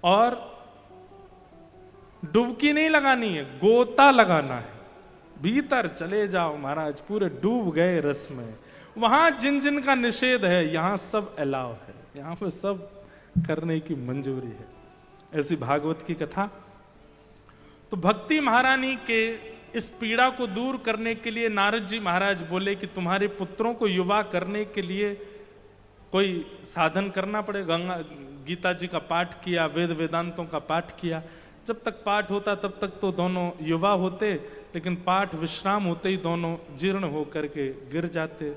और डुबकी नहीं लगानी है, गोता लगाना है। भीतर चले जाओ महाराज, पूरे डूब गए रस में। वहां जिन जिन का निषेध है, यहां सब अलाव है, यहां पे सब करने की मंजूरी है। ऐसी भागवत की कथा। तो भक्ति महारानी के इस पीड़ा को दूर करने के लिए नारद जी महाराज बोले कि तुम्हारे पुत्रों को युवा करने के लिए कोई साधन करना पड़ेगा। गीता जी का पाठ किया, वेद वेदांतों का पाठ किया। जब तक पाठ होता तब तक तो दोनों युवा होते, लेकिन पाठ विश्राम होते ही दोनों जीर्ण होकर के गिर जाते।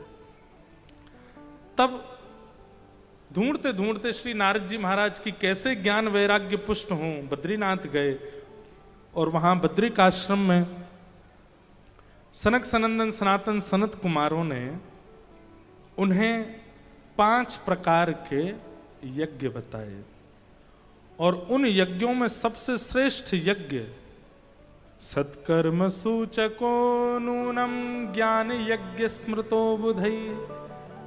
तब ढूंढते ढूंढते श्री नारद जी महाराज की कैसे ज्ञान वैराग्य पुष्ट हों, बद्रीनाथ गए। और वहां बद्रिकाश्रम में सनक सनंदन सनातन सनत कुमारों ने उन्हें 5 प्रकार के यज्ञ बताए। और उन यज्ञों में सबसे श्रेष्ठ यज्ञ सत्कर्म सूचको नूनम ज्ञान यज्ञ स्मृतो बुधई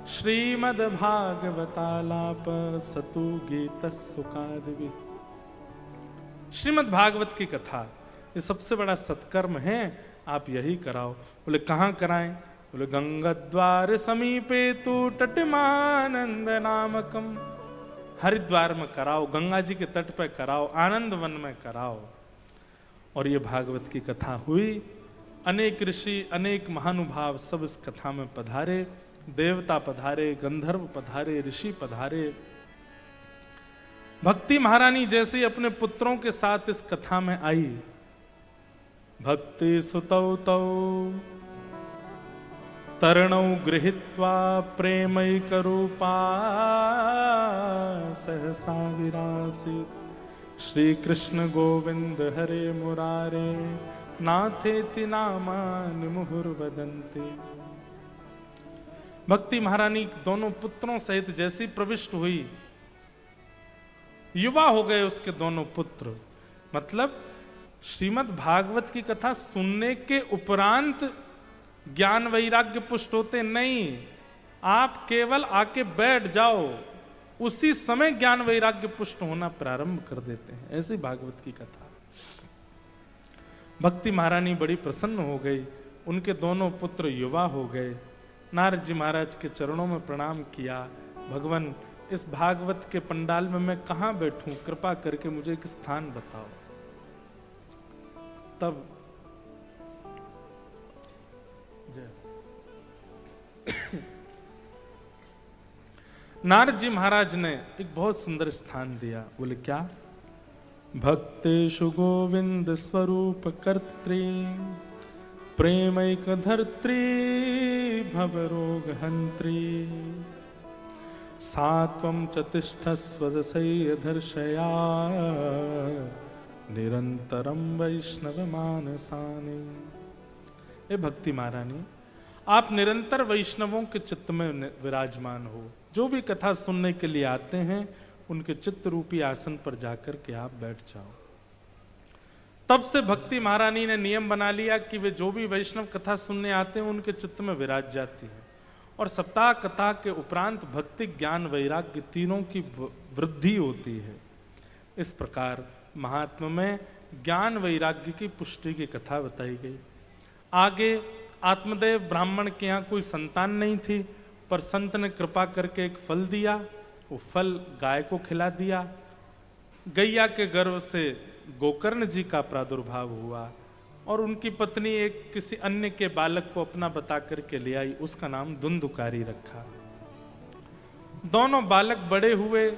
श्रीमद् भागवतालाप सतु गीत सुखादिवि। श्रीमद् भागवत की कथा ये सबसे बड़ा सत्कर्म है, आप यही कराओ। बोले कहाँ कराएं? बोले गंगा द्वार समीपे तु तटमानंद नामकम, हरिद्वार में कराओ, गंगा जी के तट पर कराओ, आनंद वन में कराओ। और ये भागवत की कथा हुई। अनेक ऋषि, अनेक महानुभाव सब इस कथा में पधारे। देवता पधारे, गंधर्व पधारे, ऋषि पधारे। भक्ति महारानी जैसे अपने पुत्रों के साथ इस कथा में आई, भक्ति सुतौ तौ तरणौ गृहीत्वा प्रेमैक रूपा सहसा विरासीत् श्री कृष्ण गोविंद हरे मुरारे नाथेति नामानि मुहुर्वदन्ति। भक्ति महारानी दोनों पुत्रों सहित जैसी प्रविष्ट हुई, युवा हो गए उसके दोनों पुत्र। मतलब श्रीमद् भागवत की कथा सुनने के उपरांत ज्ञान वैराग्य पुष्ट होते नहीं, आप केवल आके बैठ जाओ, उसी समय ज्ञान वैराग्य पुष्ट होना प्रारंभ कर देते हैं। ऐसी भागवत की कथा। भक्ति महारानी बड़ी प्रसन्न हो गई, उनके दोनों पुत्र युवा हो गए। नारद जी महाराज के चरणों में प्रणाम किया, भगवान इस भागवत के पंडाल में मैं कहाँ बैठूं, कृपा करके मुझे एक स्थान बताओ। तब नारद जी महाराज ने एक बहुत सुंदर स्थान दिया। बोले क्या? भक्तेषु गोविंद स्वरूप कर्त्री प्रेमैक धर्त्री भवरोग हंत्री सात्वं च तिष्ठस्व दर्शया निरंतरम वैष्णव मानसानि। ए भक्ति महारानी, आप निरंतर वैष्णवों के चित्त में विराजमान हो। जो भी कथा सुनने के लिए आते हैं उनके चित्त रूपी आसन पर जाकर के आप बैठ जाओ। तब से भक्ति महारानी ने नियम बना लिया कि वे जो भी वैष्णव कथा सुनने आते हैं उनके चित्त में विराज जाती है। और सप्ताह कथा के उपरांत भक्ति, ज्ञान, वैराग्य तीनों की वृद्धि होती है। इस प्रकार महात्मा में ज्ञान वैराग्य की पुष्टि की कथा बताई गई। आगे आत्मदेव ब्राह्मण के यहाँ कोई संतान नहीं थी, पर संत ने कृपा करके एक फल दिया। वो फल गाय को खिला दिया। गैया के गर्भ से गोकर्ण जी का प्रादुर्भाव हुआ और उनकी पत्नी एक किसी अन्य के बालक को अपना बता करके ले आई। उसका नाम धुंधुकारी रखा। दोनों बालक बड़े हुए।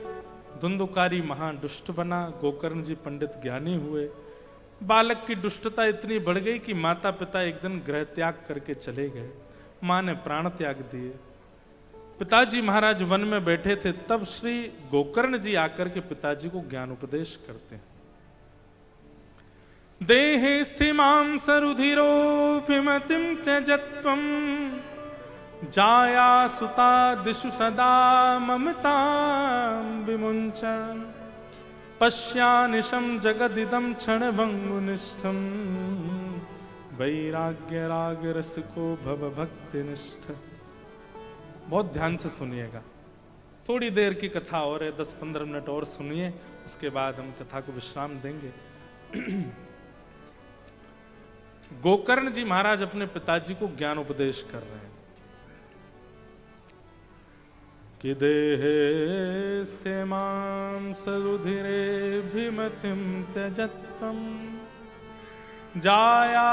धुंधुकारी महादुष्ट बना, गोकर्ण जी पंडित ज्ञानी हुए। बालक की दुष्टता इतनी बढ़ गई कि माता पिता एक दिन गृह त्याग करके चले गए। मां ने प्राण त्याग दिए। पिताजी महाराज वन में बैठे थे, तब श्री गोकर्ण जी आकर के पिताजी को ज्ञान उपदेश करते हैं। देहे स्थिमां सरुधिरोऽभिमतिं त्यजत्वं जाया सुता दिशु सदा ममतां विमुञ्चन् पश्यानिशं जगदिदं क्षणभङ्गुनिष्ठं वैराग्य राग रसिको भव भक्तिनिष्ठ। बहुत ध्यान से सुनिएगा, थोड़ी देर की कथा और है, 10-15 मिनट और सुनिए, उसके बाद हम कथा को विश्राम देंगे। गोकर्ण जी महाराज अपने पिताजी को ज्ञान उपदेश कर रहे हैं कि देहे स्थे मां सरुधिरे भिमतिम त्यजत्वम जाया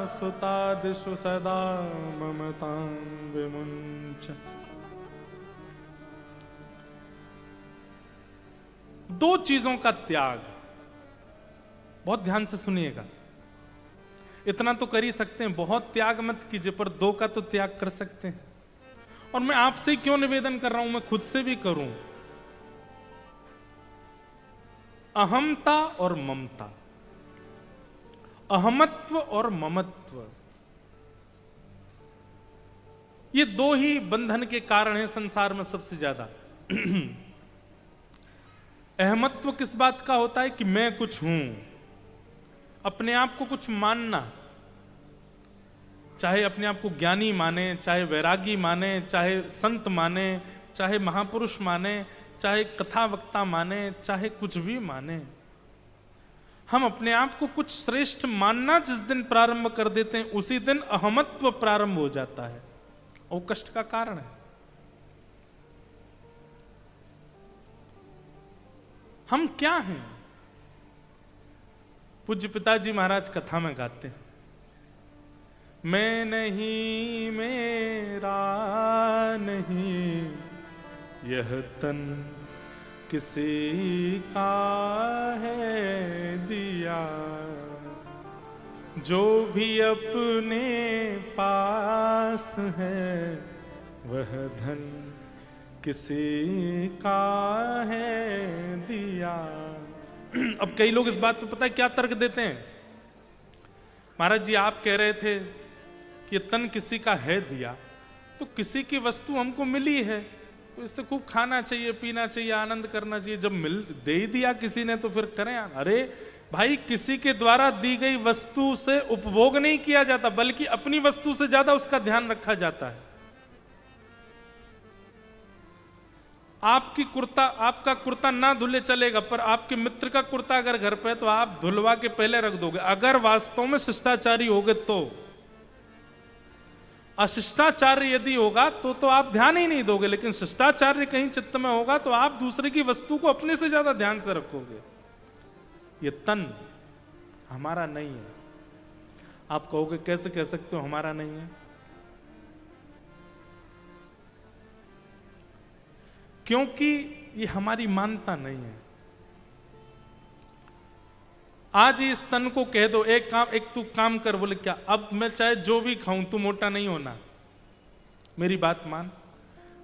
सुतादिषु सदा ममतां विमुञ्च। दो चीजों का त्याग, बहुत ध्यान से सुनिएगा। इतना तो कर ही सकते हैं, बहुत त्याग मत कीजिए, पर दो का तो त्याग कर सकते हैं। और मैं आपसे क्यों निवेदन कर रहा हूं, मैं खुद से भी करूं। अहमता और ममता, अहमत्व और ममत्व, ये दो ही बंधन के कारण हैं संसार में सबसे ज्यादा। अहमत्व किस बात का होता है कि मैं कुछ हूं, अपने आप को कुछ मानना, चाहे अपने आप को ज्ञानी माने, चाहे वैरागी माने, चाहे संत माने, चाहे महापुरुष माने, चाहे कथा वक्ता माने, चाहे कुछ भी माने। हम अपने आप को कुछ श्रेष्ठ मानना जिस दिन प्रारंभ कर देते हैं, उसी दिन अहमत्व प्रारंभ हो जाता है और कष्ट का कारण है। हम क्या हैं? पूज्य पिताजी महाराज कथा में गाते हैं, मैं नहीं मेरा नहीं यह तन किसी का है दिया, जो भी अपने पास है वह धन किसी का है दिया। अब कई लोग इस बात पे पता है क्या तर्क देते हैं, महाराज जी आप कह रहे थे कि तन किसी का है दिया, तो किसी की वस्तु हमको मिली है तो इससे खूब खाना चाहिए, पीना चाहिए, आनंद करना चाहिए। जब मिल दे ही दिया किसी ने तो फिर करें। अरे भाई, किसी के द्वारा दी गई वस्तु से उपभोग नहीं किया जाता, बल्कि अपनी वस्तु से ज्यादा उसका ध्यान रखा जाता है। आपका कुर्ता ना धुले चलेगा, पर आपके मित्र का कुर्ता अगर घर पे है तो आप धुलवा के पहले रख दोगे, अगर वास्तव में शिष्टाचारी होगे तो। अशिष्टाचार्य यदि होगा तो आप ध्यान ही नहीं दोगे, लेकिन शिष्टाचार्य कहीं चित्त में होगा तो आप दूसरे की वस्तु को अपने से ज्यादा ध्यान से रखोगे। ये तन हमारा नहीं है। आप कहोगे कैसे कह सकते हो हमारा नहीं है? क्योंकि ये हमारी मानता नहीं है। आज इस तन को कह दो एक तू काम कर, बोले क्या? अब मैं चाहे जो भी खाऊं तू मोटा नहीं होना, मेरी बात मान।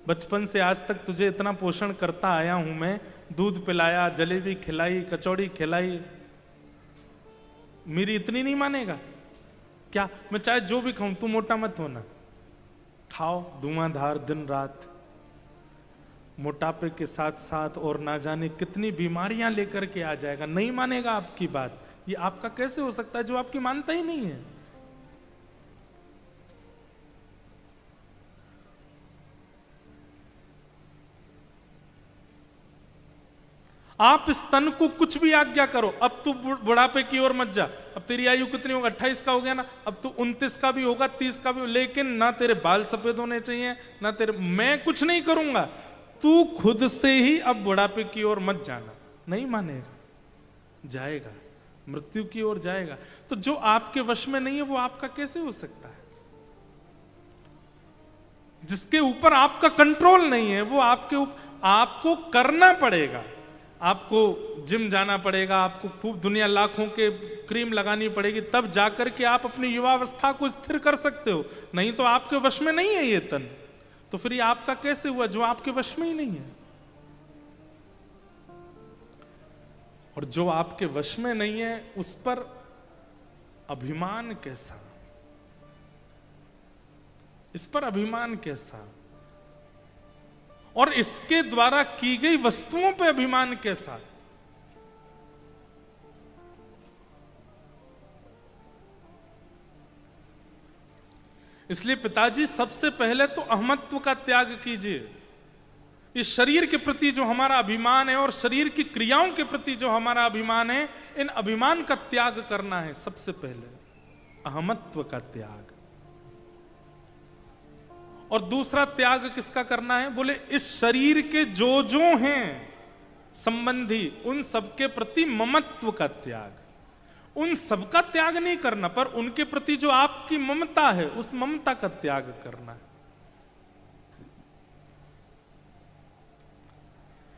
बचपन से आज तक तुझे इतना पोषण करता आया हूं मैं, दूध पिलाया, जलेबी खिलाई, कचौड़ी खिलाई, मेरी इतनी नहीं मानेगा क्या? मैं चाहे जो भी खाऊं तू मोटा मत होना। खाओ धुआंधार दिन रात, मोटापे के साथ साथ और ना जाने कितनी बीमारियां लेकर के आ जाएगा, नहीं मानेगा आपकी बात। ये आपका कैसे हो सकता है जो आपकी मानता ही नहीं है? आप इस तन को कुछ भी आज्ञा करो, अब तू बुढ़ापे की ओर मत जा, अब तेरी आयु कितनी होगा, 28 का हो गया ना, अब तू 29 का भी होगा, 30 का भी, लेकिन ना तेरे बाल सफेद होने चाहिए, ना तेरे, मैं कुछ नहीं करूंगा, तू खुद से ही अब बुढ़ापे की ओर मत जाना। नहीं मानेगा, जाएगा, मृत्यु की ओर जाएगा। तो जो आपके वश में नहीं है वो आपका कैसे हो सकता है? जिसके ऊपर आपका कंट्रोल नहीं है वो आपको करना पड़ेगा। आपको जिम जाना पड़ेगा, आपको खूब दुनिया लाखों के क्रीम लगानी पड़ेगी, तब जाकर के आप अपनी युवावस्था को स्थिर कर सकते हो। नहीं तो आपके वश में नहीं है ये तन, तो फिर ये आपका कैसे हुआ जो आपके वश में ही नहीं है? और जो आपके वश में नहीं है उस पर अभिमान कैसा, इस पर अभिमान कैसा, और इसके द्वारा की गई वस्तुओं पर अभिमान कैसा? इसलिए पिताजी सबसे पहले तो अहमत्व का त्याग कीजिए। इस शरीर के प्रति जो हमारा अभिमान है और शरीर की क्रियाओं के प्रति जो हमारा अभिमान है, इन अभिमान का त्याग करना है। सबसे पहले अहमत्व का त्याग। और दूसरा त्याग किसका करना है? बोले इस शरीर के जो हैं संबंधी, उन सबके प्रति ममत्व का त्याग। उन सबका त्याग नहीं करना, पर उनके प्रति जो आपकी ममता है, उस ममता का त्याग करना है।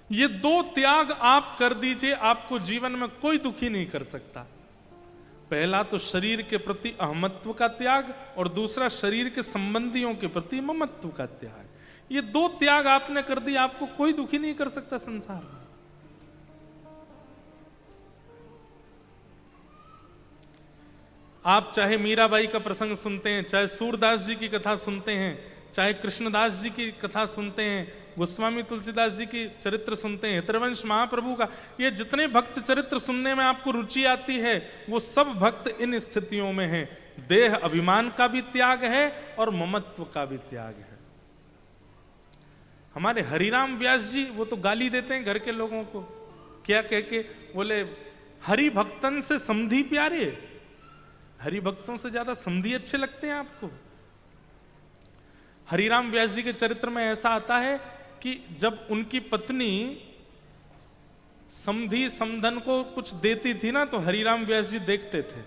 ये दो त्याग आप कर दीजिए, आपको जीवन में कोई दुखी नहीं कर सकता। पहला तो शरीर के प्रति अहमत्व का त्याग, और दूसरा शरीर के संबंधियों के प्रति ममत्व का त्याग। ये दो त्याग आपने कर दिया, आपको कोई दुखी नहीं कर सकता संसार में। आप चाहे मीराबाई का प्रसंग सुनते हैं, चाहे सूरदास जी की कथा सुनते हैं, चाहे कृष्णदास जी की कथा सुनते हैं, गोस्वामी तुलसीदास जी की चरित्र सुनते हैं, त्रिवंश महाप्रभु का, ये जितने भक्त चरित्र सुनने में आपको रुचि आती है, वो सब भक्त इन स्थितियों में हैं। देह अभिमान का भी त्याग है और ममत्व का भी त्याग है। हमारे हरिराम व्यास जी, वो तो गाली देते हैं घर के लोगों को, क्या कह के? बोले हरि भक्तन से समधी प्यारे। हरि भक्तों से ज्यादा समधी अच्छे लगते हैं आपको? हरिराम व्यास जी के चरित्र में ऐसा आता है कि जब उनकी पत्नी समधी समधन को कुछ देती थी ना, तो हरिराम व्यास जी देखते थे।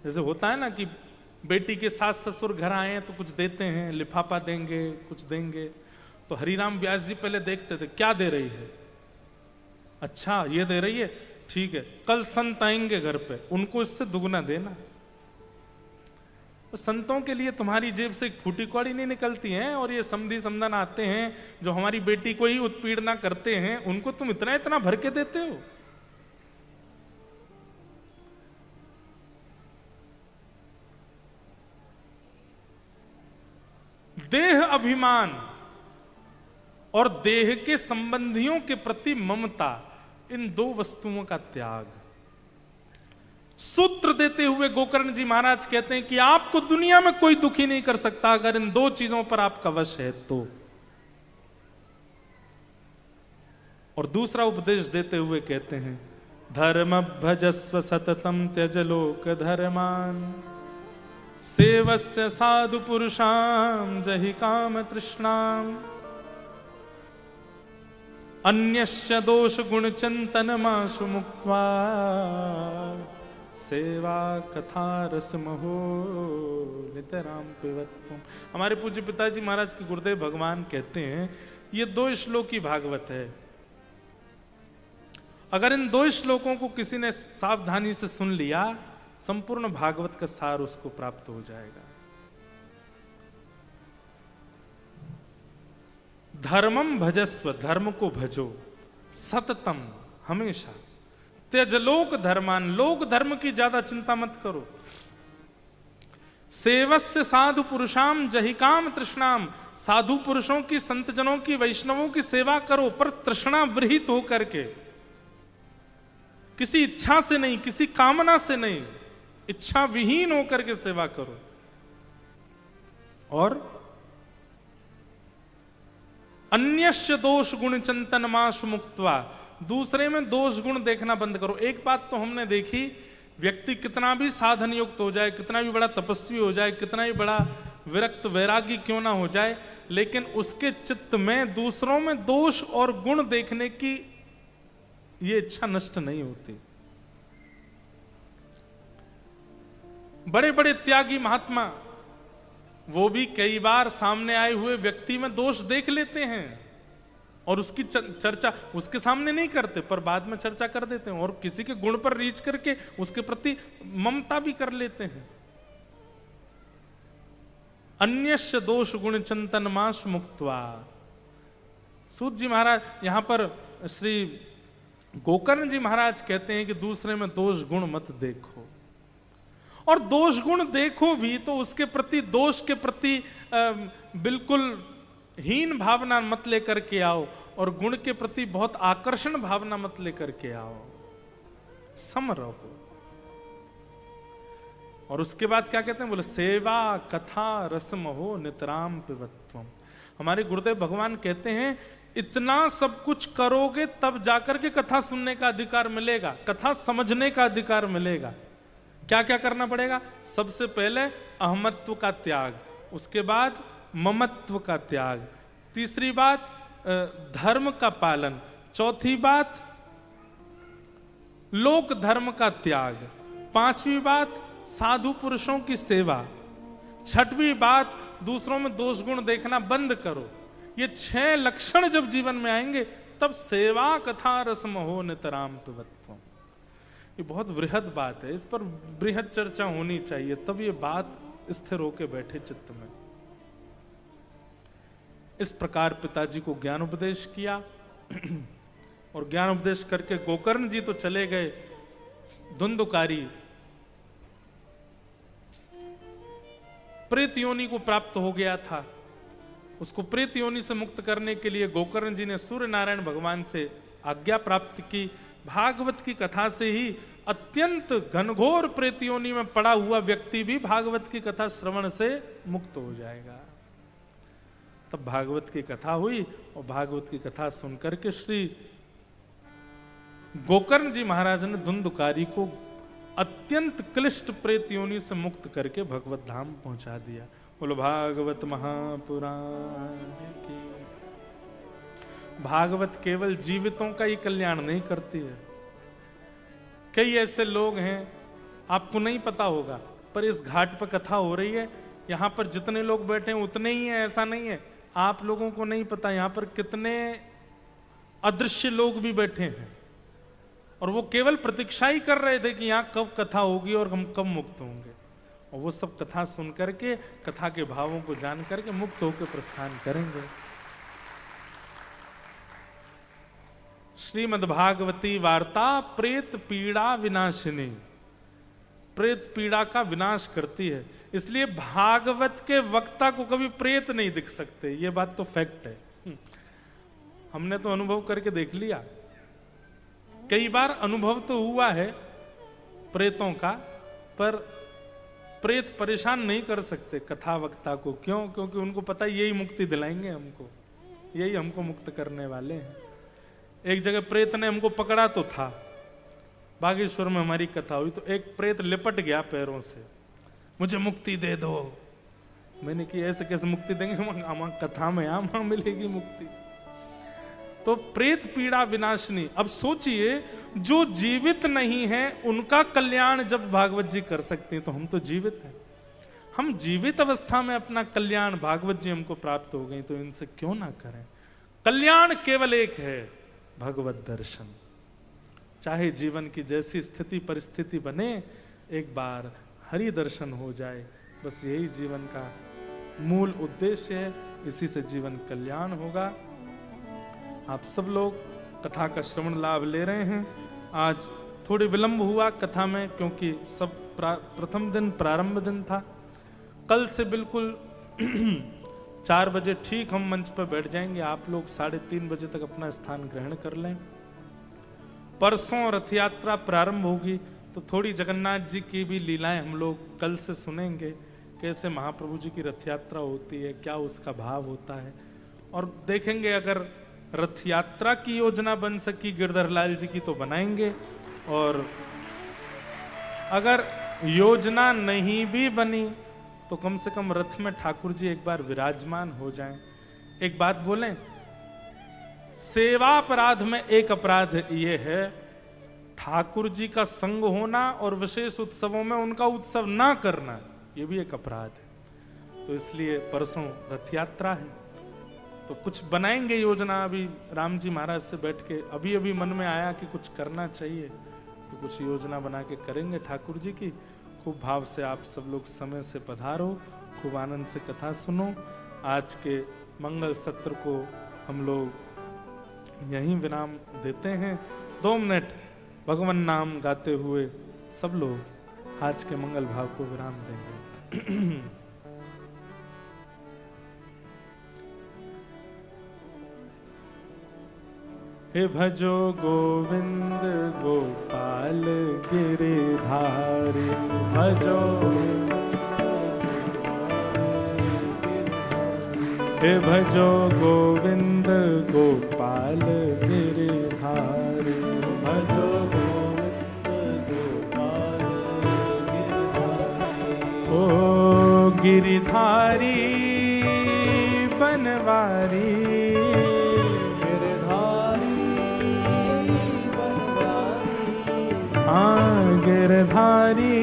जैसे होता है ना कि बेटी के सास ससुर घर आए तो कुछ देते हैं, लिफाफा देंगे, कुछ देंगे, तो हरिराम व्यास जी पहले देखते थे क्या दे रही है। अच्छा ये दे रही है, ठीक है, कल संत आएंगे घर पे, उनको इससे दुगना देना। तो संतों के लिए तुम्हारी जेब से एक फूटी कौड़ी नहीं निकलती है, और ये समधी समधन आते हैं जो हमारी बेटी को ही उत्पीड़ना करते हैं, उनको तुम इतना इतना भर के देते हो। देह अभिमान और देह के संबंधियों के प्रति ममता, इन दो वस्तुओं का त्याग। सूत्र देते हुए गोकर्ण जी महाराज कहते हैं कि आपको दुनिया में कोई दुखी नहीं कर सकता अगर इन दो चीजों पर आपका वश है तो। और दूसरा उपदेश देते हुए कहते हैं, धर्म भजस्व सततम त्यज लोक धर्मान, सेवस्य साधु पुरुषाम जहि काम तृष्णाम, अन्यस्य दोष गुण चिंतन माशु मुक्त्वा, सेवा कथा रस महो नितराम पिबत्वम्। हमारे पूज्य पिताजी महाराज के गुरुदेव भगवान कहते हैं, ये दो श्लोकी भागवत है। अगर इन दो श्लोकों को किसी ने सावधानी से सुन लिया, संपूर्ण भागवत का सार उसको प्राप्त हो जाएगा। धर्मम भजस्व, धर्म को भजो, सततम, हमेशा, त्यज लोक धर्मान, लोक धर्म की ज्यादा चिंता मत करो, सेवस्य साधु पुरुषाम जहि काम तृष्णाम, साधु पुरुषों की, संतजनों की, वैष्णवों की सेवा करो, पर तृष्णा विरहित होकर के, किसी इच्छा से नहीं, किसी कामना से नहीं, इच्छा विहीन होकर के सेवा करो। और अन्यस्य दोष गुण चिंतन माशु मुक्त्वा, दूसरे में दोष गुण देखना बंद करो। एक बात तो हमने देखी, व्यक्ति कितना भी साधन युक्त हो जाए, कितना भी बड़ा तपस्वी हो जाए, कितना भी बड़ा विरक्त वैरागी क्यों ना हो जाए, लेकिन उसके चित्त में दूसरों में दोष और गुण देखने की ये इच्छा नष्ट नहीं होती। बड़े बड़े त्यागी महात्मा, वो भी कई बार सामने आए हुए व्यक्ति में दोष देख लेते हैं और उसकी चर्चा उसके सामने नहीं करते, पर बाद में चर्चा कर देते हैं, और किसी के गुण पर रीच करके उसके प्रति ममता भी कर लेते हैं। अन्यस्य दोष गुण चिंतन माश मुक्त्वा। सूत जी महाराज यहां पर श्री गोकर्ण जी महाराज कहते हैं कि दूसरे में दोष गुण मत देखो, और दोष गुण देखो भी तो उसके प्रति, दोष के प्रति बिल्कुल हीन भावना मत लेकर के आओ, और गुण के प्रति बहुत आकर्षण भावना मत लेकर के आओ, सम रहो। और उसके बाद क्या कहते हैं, बोले सेवा कथा रसम हो नितराम पिबत्वम्। हमारे गुरुदेव भगवान कहते हैं इतना सब कुछ करोगे तब जाकर के कथा सुनने का अधिकार मिलेगा, कथा समझने का अधिकार मिलेगा। क्या क्या करना पड़ेगा? सबसे पहले अहमत्व का त्याग, उसके बाद ममत्व का त्याग, तीसरी बात धर्म का पालन, चौथी बात लोक धर्म का त्याग, पांचवी बात साधु पुरुषों की सेवा, छठवीं बात दूसरों में दोष गुण देखना बंद करो। ये 6 लक्षण जब जीवन में आएंगे तब सेवा कथा रसम हो नितराम पिबत्वम। ये बहुत बृहद बात है, इस पर बृहद चर्चा होनी चाहिए, तब ये बात स्थिर होके बैठे चित्त में। इस प्रकार पिताजी को ज्ञान उपदेश किया और ज्ञान उपदेश करके गोकर्ण जी तो चले गए। धुंधुकारी प्रेत योनि को प्राप्त हो गया था, उसको प्रेत योनि से मुक्त करने के लिए गोकर्ण जी ने सूर्य नारायण भगवान से आज्ञा प्राप्त की। भागवत की कथा से ही अत्यंत घनघोर प्रेत योनि में पड़ा हुआ व्यक्ति भी भागवत की कथा श्रवण से मुक्त हो जाएगा। तब भागवत की कथा हुई और भागवत की कथा सुनकर के श्री गोकर्ण जी महाराज ने धुंधुकारी को अत्यंत क्लिष्ट प्रेत योनि से मुक्त करके भगवत धाम पहुंचा दिया। बोलो भागवत महापुराण की। भागवत केवल जीवितों का ही कल्याण नहीं करती है। कई ऐसे लोग हैं, आपको नहीं पता होगा, पर इस घाट पर कथा हो रही है, यहां पर जितने लोग बैठे हैं उतने ही हैं, ऐसा नहीं है। आप लोगों को नहीं पता यहां पर कितने अदृश्य लोग भी बैठे हैं और वो केवल प्रतीक्षा ही कर रहे थे कि यहां कब कथा होगी और हम कब मुक्त होंगे, और वो सब कथा सुन करके, कथा के भावों को जान करके मुक्त होकर प्रस्थान करेंगे। श्रीमद् भागवती वार्ता प्रेत पीड़ा विनाशिनी, प्रेत पीड़ा का विनाश करती है। इसलिए भागवत के वक्ता को कभी प्रेत नहीं दिख सकते, ये बात तो फैक्ट है। हमने तो अनुभव करके देख लिया, कई बार अनुभव तो हुआ है प्रेतों का, पर प्रेत परेशान नहीं कर सकते कथा वक्ता को। क्यों? क्योंकि उनको पता है यही मुक्ति दिलाएंगे हमको, यही हमको मुक्त करने वाले हैं। एक जगह प्रेत ने हमको पकड़ा तो था, बागेश्वर में हमारी कथा हुई तो एक प्रेत लिपट गया पैरों से, मुझे मुक्ति दे दो। मैंने कि ऐसे कैसे मुक्ति देंगे, हम कथा में वहां मिलेगी मुक्ति। तो प्रेत पीड़ा विनाशिनी। अब सोचिए, जो जीवित नहीं है उनका कल्याण जब भागवत जी कर सकते हैं, तो हम तो जीवित हैं। हम जीवित अवस्था में अपना कल्याण, भागवत जी हमको प्राप्त हो गई, तो इनसे क्यों ना करें। कल्याण केवल एक है, भगवत दर्शन। चाहे जीवन की जैसी स्थिति परिस्थिति बने, एक बार हरि दर्शन हो जाए, बस यही जीवन का मूल उद्देश्य है। इसी से जीवन कल्याण होगा। आप सब लोग कथा का श्रवण लाभ ले रहे हैं। आज थोड़ी विलंब हुआ कथा में, क्योंकि सब प्रथम दिन प्रारंभ दिन था। कल से बिल्कुल 4 बजे ठीक हम मंच पर बैठ जाएंगे। आप लोग 3:30 बजे तक अपना स्थान ग्रहण कर लें। परसों रथ यात्रा प्रारंभ होगी, तो थोड़ी जगन्नाथ जी की भी लीलाएं हम लोग कल से सुनेंगे, कैसे महाप्रभु जी की रथ यात्रा होती है, क्या उसका भाव होता है, और देखेंगे अगर रथ यात्रा की योजना बन सकी गिरधर लाल जी की तो बनाएंगे, और अगर योजना नहीं भी बनी तो कम से कम रथ में ठाकुर जी एक बार विराजमान हो जाएं। एक बात बोलें, सेवा अपराध में एक अपराध ये है, ठाकुर जी का संग होना और विशेष उत्सवों में उनका उत्सव ना करना, ये भी एक अपराध है। तो इसलिए परसों रथ यात्रा है, तो कुछ बनाएंगे योजना। अभी राम जी महाराज से बैठ के अभी मन में आया कि कुछ करना चाहिए, तो कुछ योजना बना के करेंगे ठाकुर जी की। खूब भाव से आप सब लोग समय से पधारो, खूब आनंद से कथा सुनो। आज के मंगल सत्र को हम लोग यहीं विराम देते हैं। 2 मिनट भगवान नाम गाते हुए सब लोग आज के मंगल भाव को विराम देंगे। हे भजो गोविंद गोपाल गिरिधारी, भजो हे भजो गोविंद गोपाल गिरधारी, भजो गोविंद गोपाल गिरधारी। ओ गिरधारी बनवारी, गिरधारी बनवारी। हाँ गिरधारी